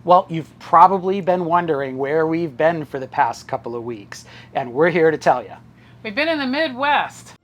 Well, you've probably been wondering where we've been for the past couple of weeks, and we're here to tell you. We've been in the Midwest.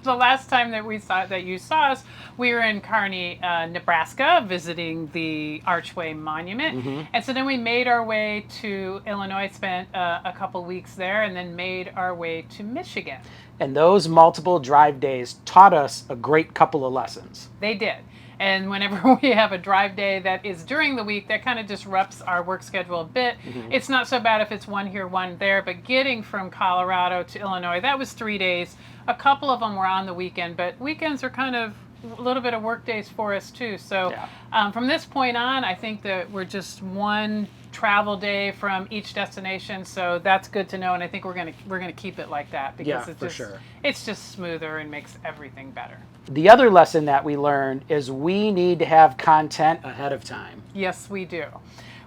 The last time that you saw us, we were in Kearney, Nebraska, visiting the Archway Monument. And so then we made our way to Illinois, spent a couple weeks there, and then made our way to Michigan. And those multiple drive days taught us a great couple of lessons. They did. And whenever we have a drive day that is during the week, that kind of disrupts our work schedule a bit. It's not so bad if it's one here, one there, but getting from Colorado to Illinois, that was 3 days. A couple of them were on the weekend, but weekends are kind of a little bit of work days for us too. So from this point on, I think that we're just one travel day from each destination, so that's good to know, and I think we're gonna keep it like that because it's just smoother and makes everything better. The other lesson that we learned is we need to have content ahead of time. Yes, we do.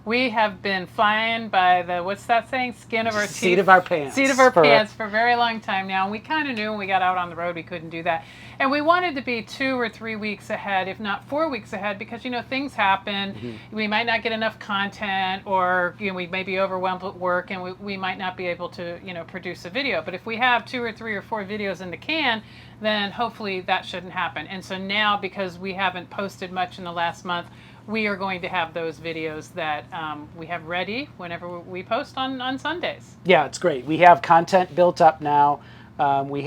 We have been flying by the, what's that saying? Skin of our teeth. Seat of our pants. Seat of our pants for a very long time now. And we kind of knew when we got out on the road we couldn't do that. And we wanted to be 2 or 3 weeks ahead, if not 4 weeks ahead, because, things happen. We might not get enough content, or, we may be overwhelmed with work, and we might not be able to, produce a video. But if we have 2 or 3 or 4 videos in the can, then hopefully that shouldn't happen. And so now, because we haven't posted much in the last month, we are going to have those videos that we have ready whenever we post on Sundays. Yeah, it's great. We have content built up now. We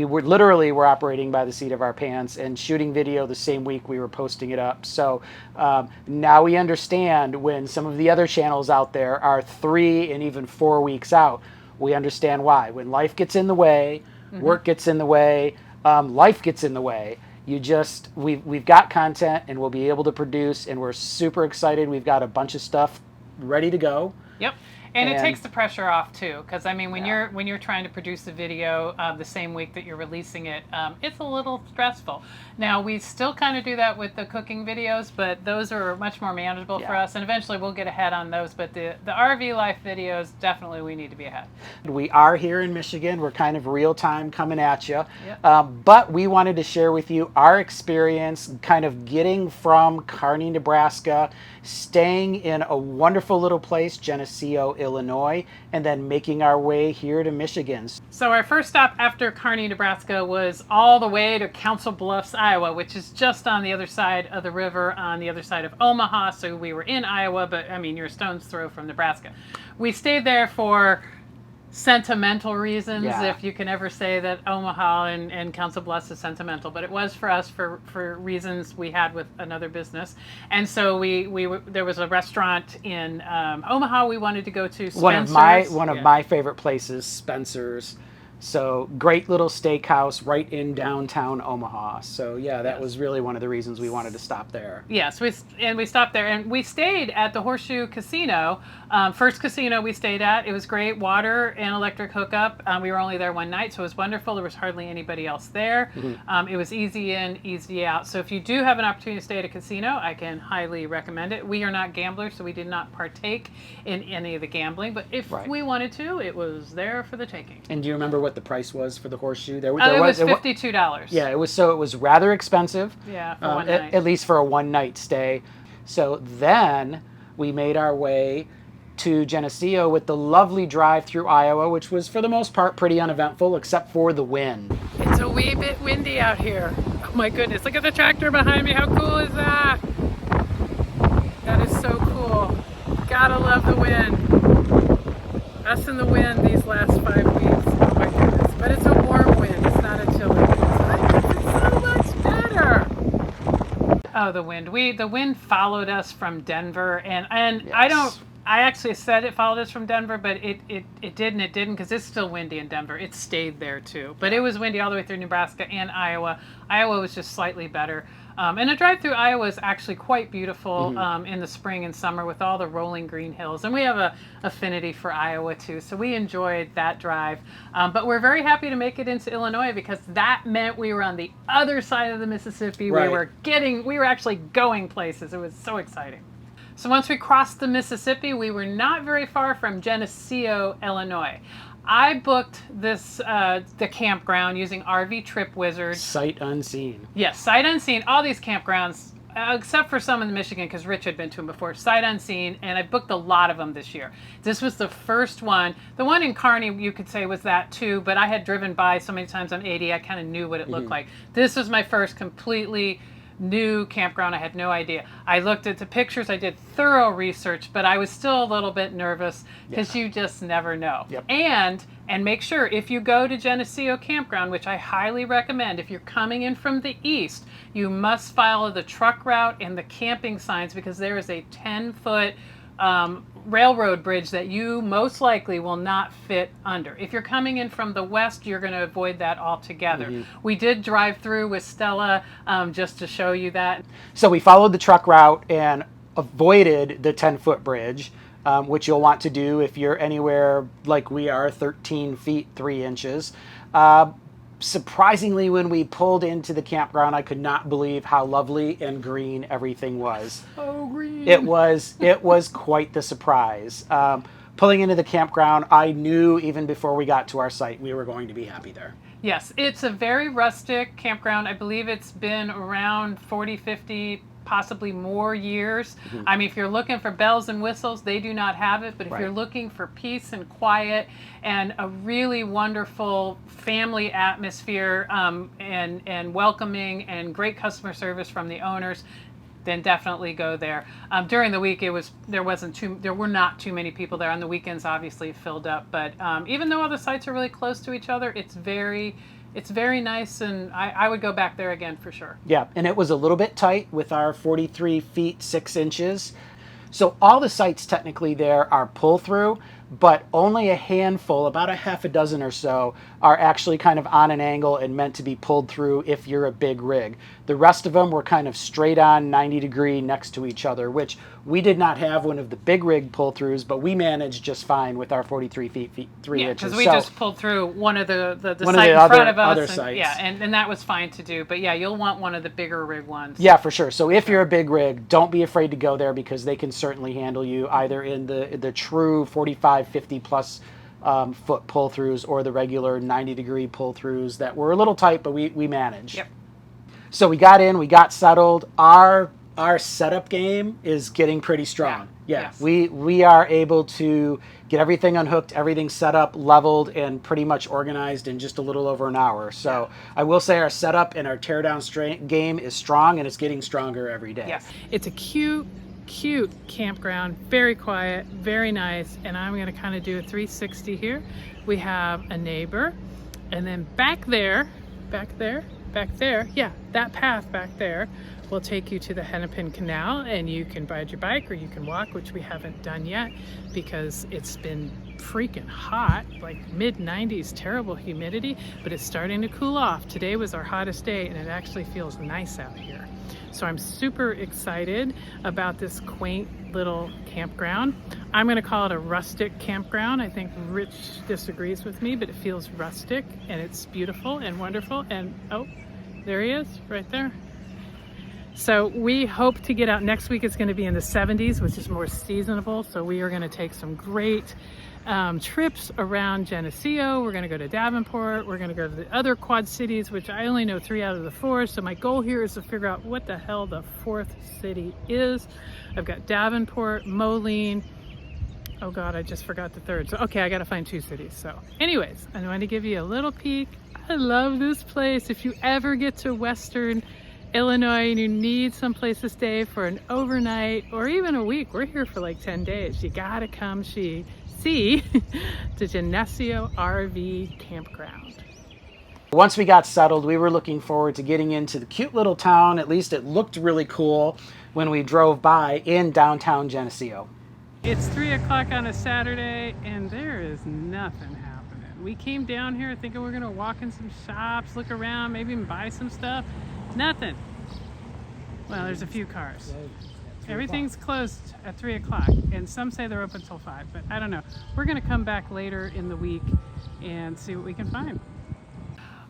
were literally operating by the seat of our pants and shooting video the same week we were posting it up. So now we understand when some of the other channels out there are 3 and even 4 weeks out. We understand why. When life gets in the way, work gets in the way, life gets in the way. We've got content and we'll be able to produce, and we're super excited. We've got a bunch of stuff ready to go. Yep. And it takes the pressure off too, because when you're trying to produce a video the same week that you're releasing it, it's a little stressful. Now we still kind of do that with the cooking videos, but those are much more manageable for us, and eventually we'll get ahead on those. But the RV life videos, definitely we need to be ahead. We are here in Michigan. We're kind of real time coming at you, but we wanted to share with you our experience, kind of getting from Kearney, Nebraska, staying in a wonderful little place, Geneseo, Illinois, and then making our way here to Michigan. So our first stop after Kearney, Nebraska was all the way to Council Bluffs, Iowa, which is just on the other side of the river, on the other side of Omaha. So we were in Iowa, but you're a stone's throw from Nebraska. We stayed there for sentimental reasons, if you can ever say that Omaha and Council Bluffs is sentimental, but it was for us for reasons we had with another business. And so there was a restaurant in Omaha we wanted to go to, Spencer's. One of my favorite places, Spencer's. So great little steakhouse right in downtown Omaha. So that was really one of the reasons we wanted to stop there. Yes, we stopped there, and we stayed at the Horseshoe Casino. First casino we stayed at. It was great, water and electric hookup. We were only there one night, so it was wonderful. There was hardly anybody else there. It was easy in, easy out. So if you do have an opportunity to stay at a casino, I can highly recommend it. We are not gamblers, so we did not partake in any of the gambling. But if we wanted to, it was there for the taking. And do you remember what the price was for the Horseshoe? It was $52. Yeah, it was rather expensive. Yeah, for one night. At least for a one-night stay. So then we made our way to Geneseo with the lovely drive through Iowa, which was for the most part pretty uneventful, except for the wind. It's a wee bit windy out here. Oh my goodness, look at the tractor behind me. How cool is that? That is so cool. Gotta love the wind. Us in the wind these last 5 weeks. Oh my goodness. But it's a warm wind. It's not a chilly wind. It's so much better. Oh, the wind. The wind followed us from Denver, and yes. I actually said it followed us from Denver, but it didn't because it's still windy in Denver. It stayed there too. But it was windy all the way through Nebraska and Iowa. Iowa was just slightly better. And a drive through Iowa is actually quite beautiful in the spring and summer with all the rolling green hills. And we have a affinity for Iowa too, so we enjoyed that drive. But we're very happy to make it into Illinois because that meant we were on the other side of the Mississippi. Right. We were actually going places. It was so exciting. So once we crossed the Mississippi, we were not very far from Geneseo, Illinois. I booked this the campground using RV Trip Wizard. Sight unseen. Yes, sight unseen. All these campgrounds, except for some in Michigan, because Rich had been to them before, sight unseen, and I booked a lot of them this year. This was the first one. The one in Kearney, you could say, was that too, but I had driven by so many times on 80, I kind of knew what it looked like. This was my first completely new campground. I had no idea. I looked at the pictures, I did thorough research, but I was still a little bit nervous because you just never know. Yep. And make sure if you go to Geneseo Campground, which I highly recommend, if you're coming in from the east, you must follow the truck route and the camping signs, because there is a 10-foot railroad bridge that you most likely will not fit under. If you're coming in from the west, you're going to avoid that altogether. We did drive through with Stella just to show you that. So we followed the truck route and avoided the 10-foot bridge, which you'll want to do if you're anywhere like we are, 13 feet 3 inches. Surprisingly, when we pulled into the campground, I could not believe how lovely and green everything was. Oh, green. It was quite the surprise. Pulling into the campground, I knew even before we got to our site, we were going to be happy there. Yes, it's a very rustic campground. I believe it's been around 40, 50, possibly more years. I mean, if you're looking for bells and whistles, they do not have it. But if you're looking for peace and quiet and a really wonderful family atmosphere and welcoming and great customer service from the owners, then definitely go there. During the week, there were not too many people there. On the weekends, obviously, it filled up. But even though all the sites are really close to each other, it's very nice, and I would go back there again for sure. Yeah, and it was a little bit tight with our 43 feet 6 inches. So all the sites technically there are pull-through, but only a handful, about a half a dozen or so, are actually kind of on an angle and meant to be pulled through if you're a big rig. The rest of them were kind of straight on 90 degree next to each other, which we did not have one of the big rig pull-throughs, but we managed just fine with our 43 feet 3 inches. Because we just pulled through one of the one site of the in front of us. other sites. Yeah, and that was fine to do. But yeah, you'll want one of the bigger rig ones. Yeah, for sure. So if you're a big rig, don't be afraid to go there, because they can certainly handle you either in the true 45, 50 plus foot pull-throughs or the regular 90 degree pull-throughs that were a little tight, but we managed. Yep. So we got in, we got settled. Our setup game is getting pretty strong. Yeah. Yes. We are able to get everything unhooked, everything set up, leveled, and pretty much organized in just a little over an hour. So I will say our setup and our teardown game is strong, and it's getting stronger every day. Yes. It's a cute campground, very quiet, very nice. And I'm going to kind of do a 360 here. We have a neighbor, and then back there, yeah, that path back there will take you to the Hennepin Canal, and you can ride your bike or you can walk, which we haven't done yet because it's been freaking hot, like mid-90s, terrible humidity, but it's starting to cool off. Today was our hottest day, and it actually feels nice out here. So I'm super excited about this quaint little campground. I'm going to call it a rustic campground. I think Rich disagrees with me, but it feels rustic, and it's beautiful and wonderful. And oh, there he is right there. So we hope to get out next week. It's going to be in the 70s, which is more seasonable. So we are going to take some great trips around Geneseo. We're going to go to Davenport. We're going to go to the other Quad Cities, which I only know 3 out of the 4. So my goal here is to figure out what the hell the 4th city is. I've got Davenport, Moline. Oh God, I just forgot the 3rd. So okay, I got to find 2 cities. So anyways, I wanted to give you a little peek. I love this place. If you ever get to Western Illinois and you need someplace to stay for an overnight or even a week, we're here for like 10 days. You got to come see the Geneseo RV Campground. Once we got settled, we were looking forward to getting into the cute little town. At least it looked really cool when we drove by in downtown Geneseo. It's 3 o'clock on a Saturday, and there is nothing happening. We came down here thinking we're gonna walk in some shops, look around, maybe even buy some stuff. Nothing. Well, there's a few cars. Everything's closed at 3 o'clock, and some say they're open till 5, but I don't know. We're gonna come back later in the week and see what we can find.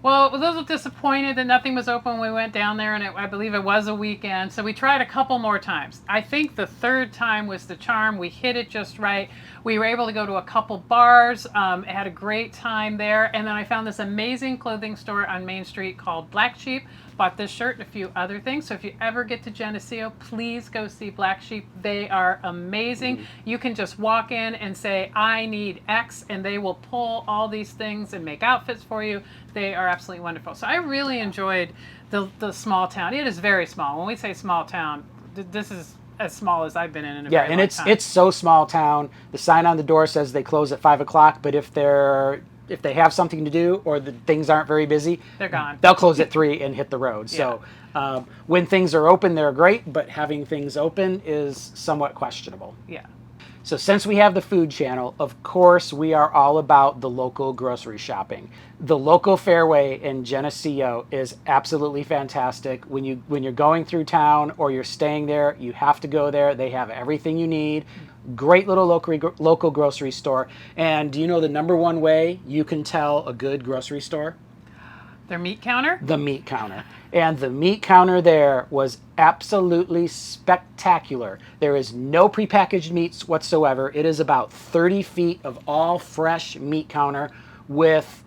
Well, a little disappointed that nothing was open when we went down there, and I believe it was a weekend. So we tried a couple more times. I think the third time was the charm. We hit it just right. We were able to go to a couple bars, had a great time there. And then I found this amazing clothing store on Main Street called Black Sheep. Bought this shirt and a few other things. So if you ever get to Geneseo, please go see Black Sheep. They are amazing. You can just walk in and say, I need X, and they will pull all these things and make outfits for you. They are absolutely wonderful. So I really enjoyed the small town. It is very small. When we say small town, this is as small as I've been in a very long time. It's so small town. The sign on the door says they close at 5 o'clock, but if they have something to do or the things aren't very busy, they're gone. They'll close at 3 and hit the road. So when things are open, they're great, but having things open is somewhat questionable. Yeah. So since we have the food channel, of course, we are all about the local grocery shopping. The local Fairway in Geneseo is absolutely fantastic. When you're going through town or you're staying there, you have to go there. They have everything you need. Great little local grocery store. And do you know the number one way you can tell a good grocery store? Their meat counter? The meat counter. And the meat counter there was absolutely spectacular. There is no prepackaged meats whatsoever. It is about 30 feet of all fresh meat counter with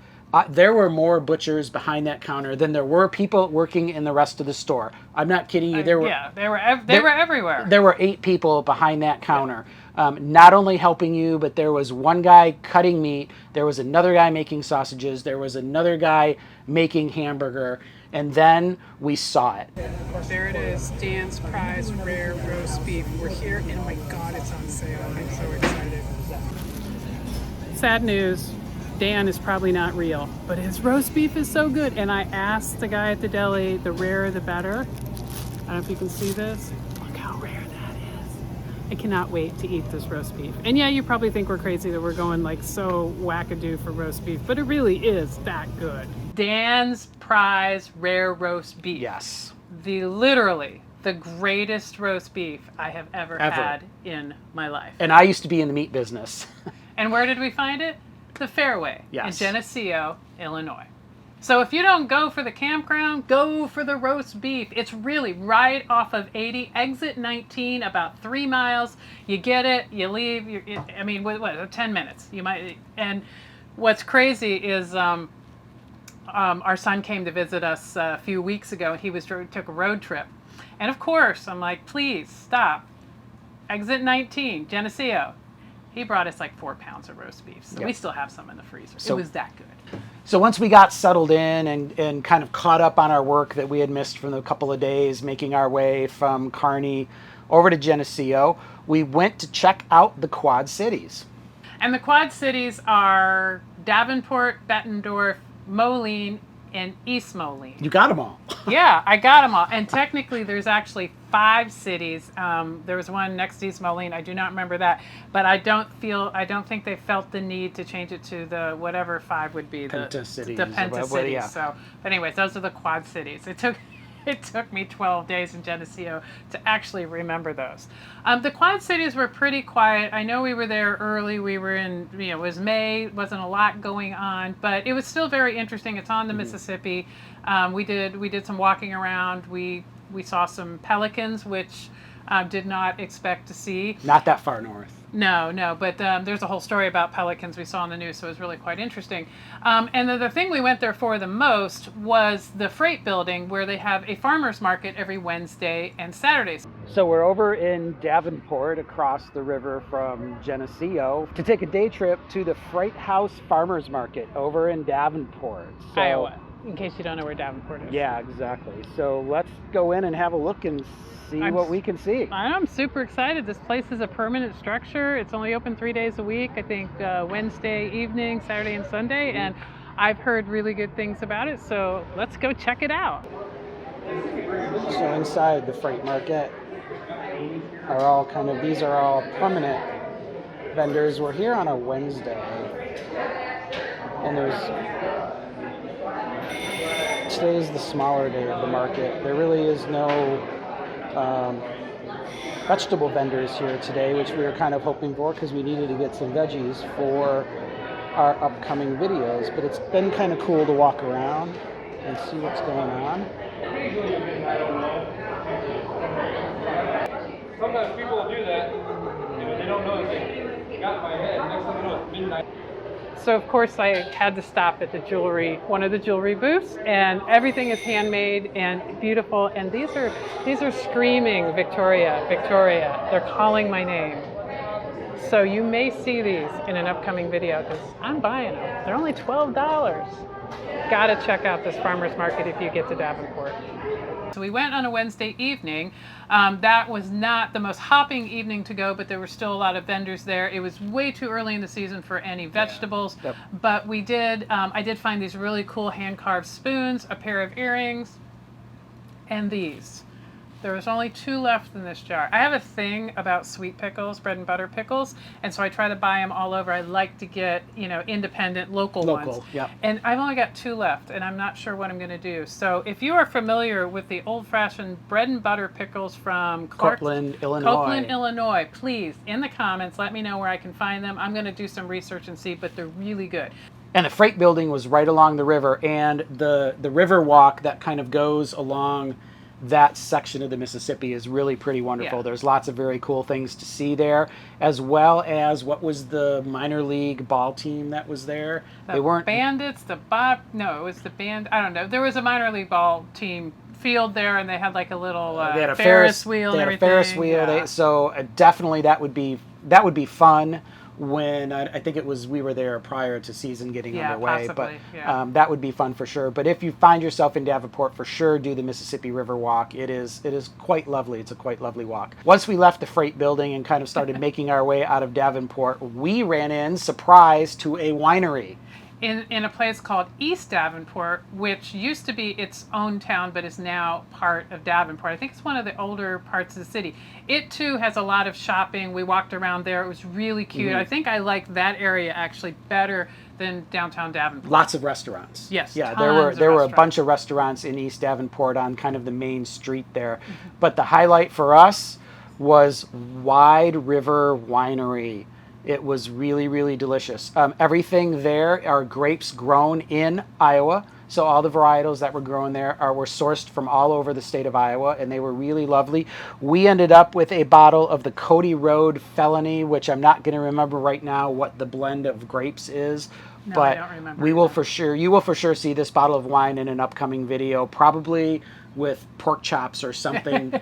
there were more butchers behind that counter than there were people working in the rest of the store. I'm not kidding you. They were everywhere. There were 8 people behind that counter, not only helping you, but there was one guy cutting meat. There was another guy making sausages. There was another guy making hamburger. And then we saw it. There it is, Dan's Prize Rare Roast Beef. We're here, and oh my God, it's on sale. I'm so excited. Sad news. Dan is probably not real, but his roast beef is so good. And I asked the guy at the deli, the rarer the better. I don't know if you can see this. Look how rare that is. I cannot wait to eat this roast beef. And yeah, you probably think we're crazy that we're going like so wackadoo for roast beef, but it really is that good. Dan's Prize Rare Roast Beef. Yes. Literally the greatest roast beef I have ever had in my life. And I used to be in the meat business. And where did we find it? The Fairway in Yes. Geneseo, Illinois. So if you don't go for the campground, go for the roast beef. It's really right off of 80, exit 19, about 3 miles. You get it, you leave. What 10 minutes? You might. And what's crazy is our son came to visit us a few weeks ago, and he took a road trip. And of course, I'm like, please stop. Exit 19, Geneseo. He brought us like 4 pounds of roast beef. So we still have some in the freezer. It was that good. So once we got settled in and kind of caught up on our work that we had missed from the couple of days, making our way from Kearney over to Geneseo, we went to check out the Quad Cities. And the Quad Cities are Davenport, Bettendorf, Moline, and East Moline. You got them all. Yeah, I got them all. And technically, there's actually 5 cities. There was one next to East Moline. I do not remember that, but I don't think they felt the need to change it to the whatever 5 would be. Penta cities. The Penta cities. Yeah. So, but anyways, those are the Quad Cities. It took me 12 days in Geneseo to actually remember those. The Quad Cities were pretty quiet. I know we were there early. We were in, it was May, wasn't a lot going on, but it was still very interesting. It's on the Mississippi. We did some walking around. We saw some pelicans, which did not expect to see. Not that far north. No, but there's a whole story about pelicans we saw on the news, so it was really quite interesting. And the thing we went there for the most was the freight building, where they have a farmer's market every Wednesday and Saturdays. So we're over in Davenport, across the river from Geneseo, to take a day trip to the Freight House Farmer's Market over in Davenport. So, Iowa, in case you don't know where Davenport is. Yeah, exactly. So let's go in and have a look and see what we can see. I'm super excited. This place is a permanent structure. It's only open 3 days a week. I think Wednesday evening, Saturday and Sunday. And I've heard really good things about it. So let's go check it out. So inside the freight market these are all permanent vendors. We're here on a Wednesday. And today is the smaller day of the market. There really is no vegetable vendors here today, which we were kind of hoping for because we needed to get some veggies for our upcoming videos. But it's been kind of cool to walk around and see what's going on. Sometimes people will do that, they don't know that they got in my head. Next thing you know, it's midnight. So of course I had to stop at one of the jewelry booths, and everything is handmade and beautiful. And these are screaming Victoria, Victoria. They're calling my name. So you may see these in an upcoming video because I'm buying them. They're only $12. Gotta check out this farmer's market if you get to Davenport. So we went on a Wednesday evening. That was not the most hopping evening to go, but there were still a lot of vendors there. It was way too early in the season for any vegetables, Yep. but we did. I did find these really cool hand-carved spoons, a pair of earrings, and these. There was only 2 left in this jar. I have a thing about sweet pickles, bread and butter pickles, and so I try to buy them all over. I like to get, independent, local ones. Yeah. And I've only got 2 left, and I'm not sure what I'm going to do. So if you are familiar with the old-fashioned bread and butter pickles from Copeland, Illinois, please, in the comments, let me know where I can find them. I'm going to do some research and see, but they're really good. And the freight building was right along the river, and the river walk that kind of goes along that section of the Mississippi is really pretty wonderful. Yeah. There's lots of very cool things to see there, as well as what was the minor league ball team that was there? They weren't Bandits, it was the band. I don't know. There was a minor league ball team field there, and they had like a little they had a Ferris wheel. They and had a Ferris wheel. Yeah. So definitely that would be fun. When I think we were there prior to season getting underway, possibly, but that would be fun for sure. But if you find yourself in Davenport, for sure do the Mississippi River Walk. It is quite lovely. It's a quite lovely walk. Once we left the freight building and kind of started making our way out of Davenport, we ran in, surprise, to a winery. In a place called East Davenport, which used to be its own town, but is now part of Davenport. I think it's one of the older parts of the city. It too has a lot of shopping. We walked around there. It was really cute. Mm-hmm. I think I like that area actually better than downtown Davenport. Lots of restaurants. Yes, yeah, tons there of were a restaurants. bunch of restaurants in East Davenport on kind of the main street there. Mm-hmm. But the highlight for us was Wide River Winery. It was really, really delicious. Everything there are grapes grown in Iowa. So all the varietals that were grown there were sourced from all over the state of Iowa, and they were really lovely. We ended up with a bottle of the Cody Road Felony, which I'm not going to remember right now what the blend of grapes is. No, but I don't remember you will for sure see this bottle of wine in an upcoming video, probably with pork chops or something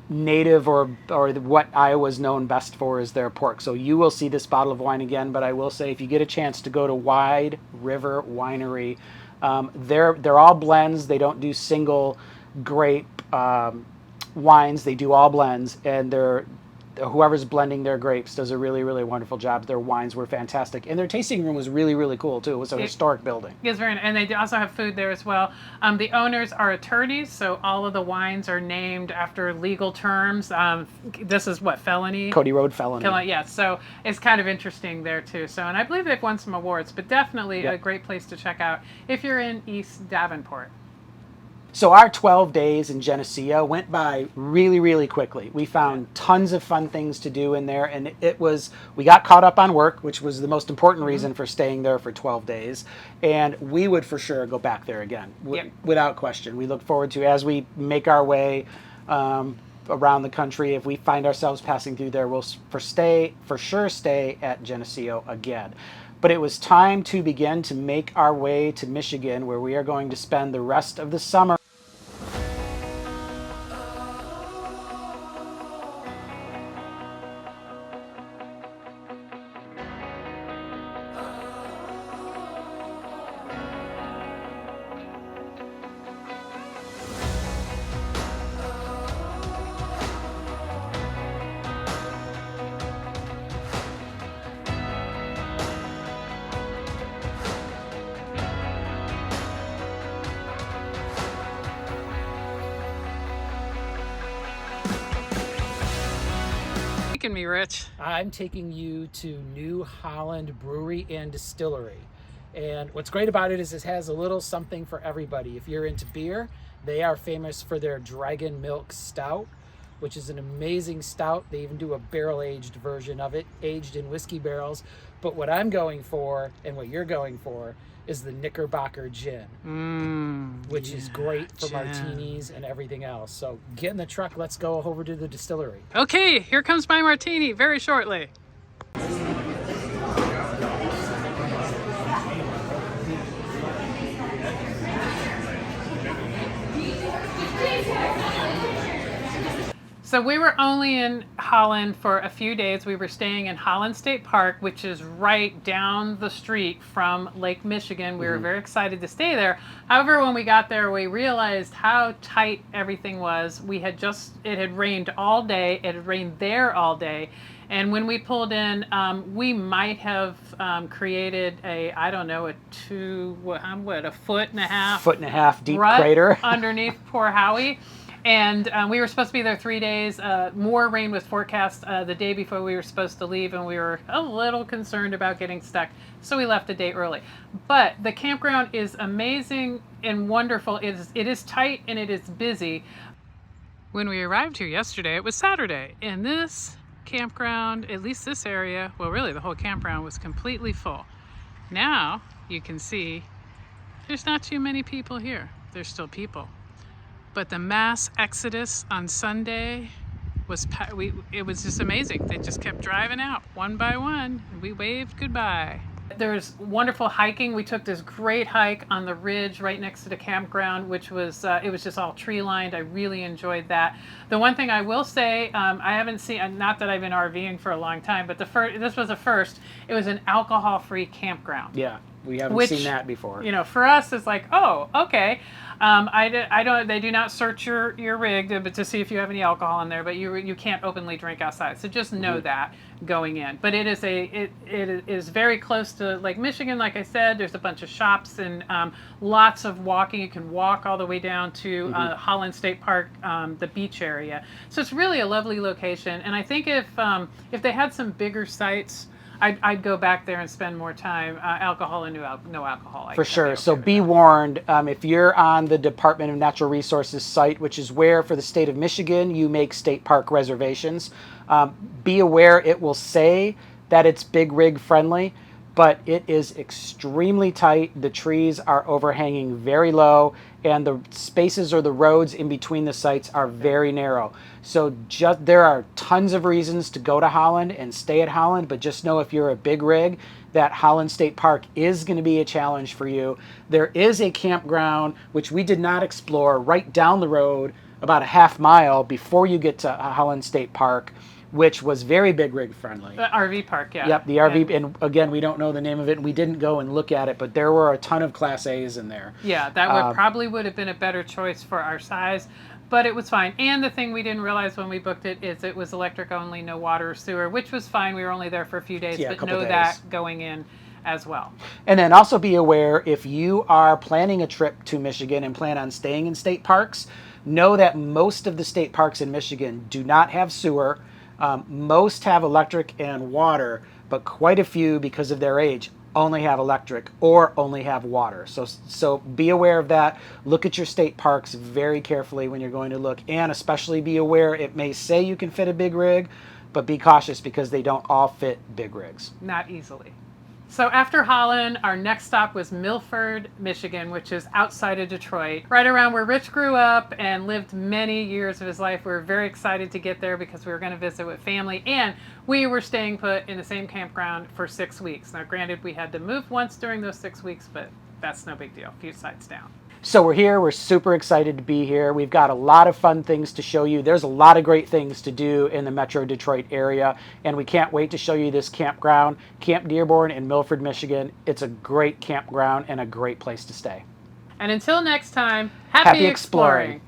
native or what Iowa's known best for is their pork. So you will see this bottle of wine again, but I will say if you get a chance to go to Wide River Winery, they're all blends. They don't do single grape wines. They do all blends, and whoever's blending their grapes does a really, really wonderful job. Their wines were fantastic, and their tasting room was really, really cool too. It was a historic building. It's very, and they also have food there as well. The owners are attorneys, so all of the wines are named after legal terms. This is what felony. Cody Road Felony. Yeah, so it's kind of interesting there too. So, and I believe they've won some awards, but definitely a great place to check out if you're in East Davenport. So our 12 days in Geneseo went by really, really quickly. We found tons of fun things to do in there, and we got caught up on work, which was the most important reason for staying there for 12 days. And we would for sure go back there again, without question. We look forward to, as we make our way around the country, if we find ourselves passing through there, we'll for sure stay at Geneseo again. But it was time to begin to make our way to Michigan, where we are going to spend the rest of the summer. Me, Rich. I'm taking you to New Holland Brewery and Distillery. And what's great about it is it has a little something for everybody. If you're into beer, they are famous for their Dragon Milk Stout. which is an amazing stout. They even do a barrel-aged version of it, aged in whiskey barrels. But what I'm going for, and what you're going for, is the Knickerbocker gin, which is great for martinis and everything else. So get in the truck. Let's go over to the distillery. Okay, here comes my martini very shortly. So we were only in Holland for a few days. We were staying in Holland State Park, which is right down the street from Lake Michigan. We were very excited to stay there. However, when we got there, we realized how tight everything was. It had rained all day. It had rained there all day. And when we pulled in, we might have created a foot and a half. Foot and a half deep crater underneath poor Howie. And we were supposed to be there 3 days. More rain was forecast the day before we were supposed to leave, and we were a little concerned about getting stuck, so we left a day early. But the campground is amazing and wonderful. It is tight and it is busy. When we arrived here yesterday, it was Saturday, and this campground, at least this area, well, really the whole campground, was completely full. Now you can see there's not too many people here. There's still people. But the mass exodus on Sunday it was just amazing. They just kept driving out one by one, and we waved goodbye. There's wonderful hiking. We took this great hike on the ridge right next to the campground, which was it was just all tree lined. I really enjoyed that. The one thing I will say, I haven't seen, not that I've been RVing for a long time, but this was a first. It was an alcohol-free campground. Yeah, we haven't seen that before. You know, for us, it's like, oh, okay. They do not search your rig to see if you have any alcohol in there, but you can't openly drink outside. So just know that going in. But it is very close to Lake Michigan. Like I said, there's a bunch of shops and lots of walking. You can walk all the way down to Holland State Park, the beach area. So it's really a lovely location. And I think if they had some bigger sites, I'd go back there and spend more time. Alcohol and no alcohol. For sure. So be warned, if you're on the Department of Natural Resources site, which is where for the state of Michigan you make state park reservations, be aware it will say that it's big rig friendly, but it is extremely tight. The trees are overhanging very low, and the spaces or the roads in between the sites are very narrow. So there are tons of reasons to go to Holland and stay at Holland, but just know if you're a big rig, that Holland State Park is going to be a challenge for you. There is a campground, which we did not explore, right down the road, about a half mile before you get to Holland State Park, which was very big rig friendly. The RV park, yeah. Yep, the RV, and again, we don't know the name of it, and we didn't go and look at it, but there were a ton of Class A's in there. Yeah, that probably would have been a better choice for our size, but it was fine. And the thing we didn't realize when we booked it is it was electric only, no water or sewer, which was fine. We were only there for a few days, but know that going in as well. And then also be aware, if you are planning a trip to Michigan and plan on staying in state parks, know that most of the state parks in Michigan do not have sewer. Most have electric and water, but quite a few, because of their age, only have electric or only have water. So be aware of that. Look at your state parks very carefully when you're going to look, and especially be aware it may say you can fit a big rig, but be cautious because they don't all fit big rigs. Not easily. So after Holland, our next stop was Milford, Michigan, which is outside of Detroit, right around where Rich grew up and lived many years of his life. We were very excited to get there because we were going to visit with family, and we were staying put in the same campground for 6 weeks. Now, granted, we had to move once during those 6 weeks, but that's no big deal. A few sites down. So we're here. We're super excited to be here. We've got a lot of fun things to show you. There's a lot of great things to do in the Metro Detroit area, and we can't wait to show you this campground, Camp Dearborn in Milford, Michigan. It's a great campground and a great place to stay. And until next time, happy exploring.